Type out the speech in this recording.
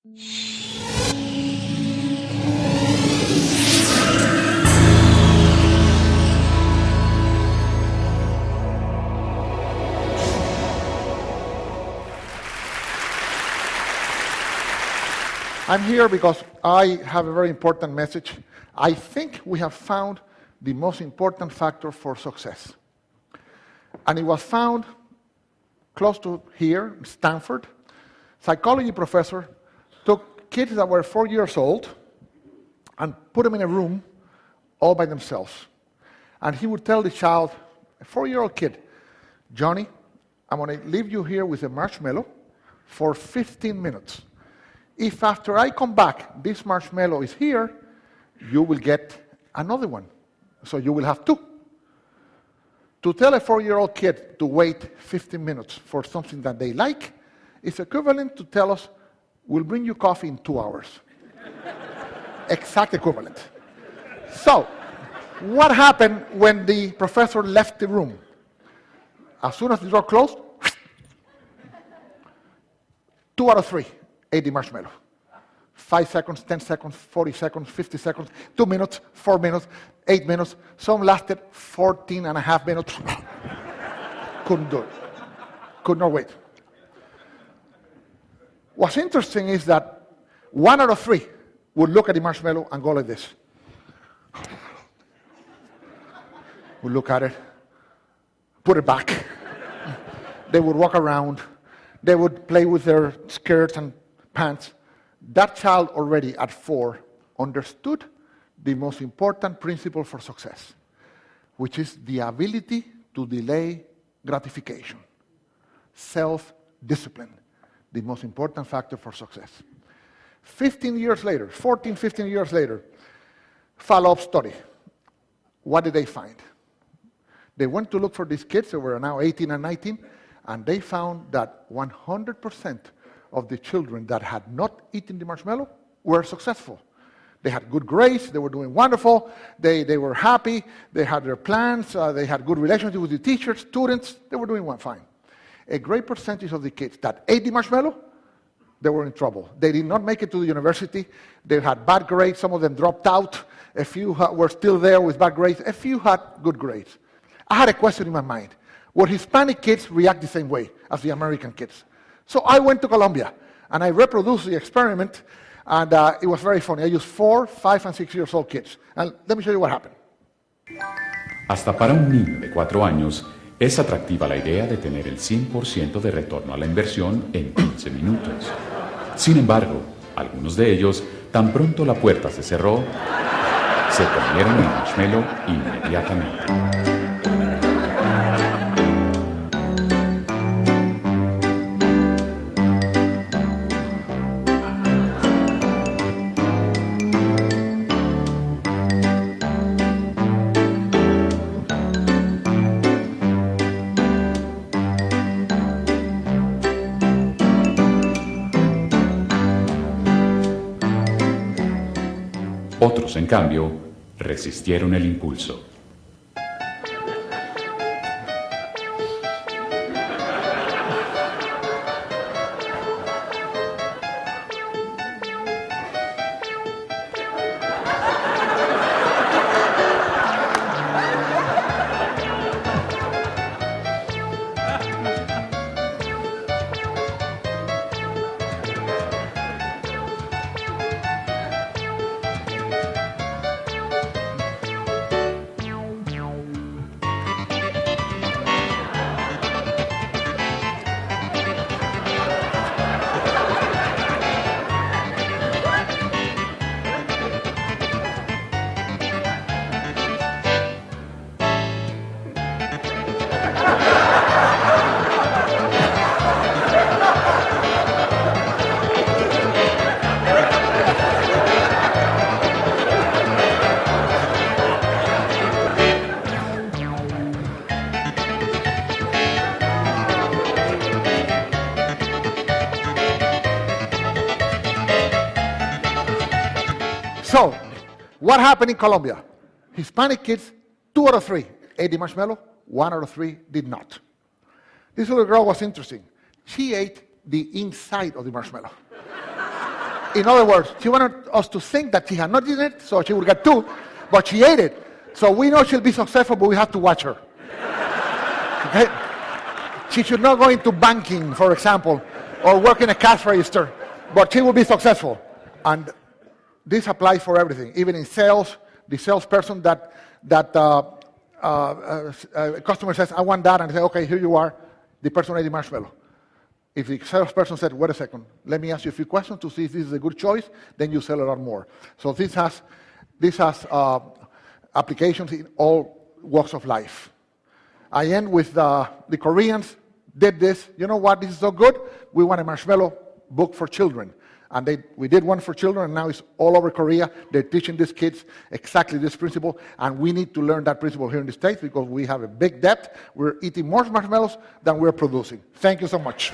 I'm here because I have a very important message. I think we have found the most important factor for success. And it was found close to here, Stanford. Psychology professor took kids that were 4 years old and put them in a room all by themselves. And he would tell the child, a 4-year-old kid, Johnny, I'm going to leave you here with a marshmallow for 15 minutes. If after I come back, this marshmallow is here, you will get another one. So you will have 2. To tell a 4-year-old kid to wait 15 minutes for something that they like is equivalent to tell us, we'll bring you coffee in 2 hours. Exact equivalent. So, what happened when the professor left the room? As soon as the door closed, 2 out of 3 ate the marshmallow. 5 seconds, 10 seconds, 40 seconds, 50 seconds, 2 minutes, 4 minutes, 8 minutes. Some lasted 14 and a half minutes. Couldn't do it. Could not wait. What's interesting is that 1 out of 3 would look at the marshmallow and go like this. Would look at it, put it back. They would walk around. They would play with their skirts and pants. That child already at 4 understood the most important principle for success, which is the ability to delay gratification. Self-discipline, the most important factor for success. 15 years later, 14, 15 years later, follow-up study. What did they find? They went to look for these kids, they were now 18 and 19, and they found that 100% of the children that had not eaten the marshmallow were successful. They had good grades, they were doing wonderful, they were happy, they had their plans, they had good relationships with the teachers, students, they were doing fine. A great percentage of the kids that ate the marshmallow, they were in trouble. They did not make it to the university, they had bad grades, some of them dropped out, a few were still there with bad grades, a few had good grades. I had a question in my mind. Would Hispanic kids react the same way as the American kids? So I went to Colombia, and I reproduced the experiment, and it was very funny. I used 4, 5, and 6 years old kids. And let me show you what happened. Hasta para un niño de 4 años, es atractiva la idea de tener el 100% de retorno a la inversión en 15 minutos. Sin embargo, algunos de ellos, tan pronto la puerta se cerró, se comieron el marshmallow inmediatamente. Otros, en cambio, resistieron el impulso. So, what happened in Colombia? Hispanic kids, 2 out of 3 ate the marshmallow, 1 out of 3 did not. This little girl was interesting. She ate the inside of the marshmallow. In other words, she wanted us to think that she had not eaten it, so she would get 2, but she ate it. So we know she'll be successful, but we have to watch her. Okay? She should not go into banking, for example, or work in a cash register, but she will be successful. And this applies for everything, even in sales. The salesperson that customer says, I want that, and I say, okay, here you are, the person ate the marshmallow. If the salesperson said, wait a second, let me ask you a few questions to see if this is a good choice, then you sell a lot more. So this has applications in all walks of life. I end with the Koreans did this. You know what? This is so good. We want a marshmallow book for children. And we did one for children, and now it's all over Korea. They're teaching these kids exactly this principle, and we need to learn that principle here in the States because we have a big debt. We're eating more marshmallows than we're producing. Thank you so much.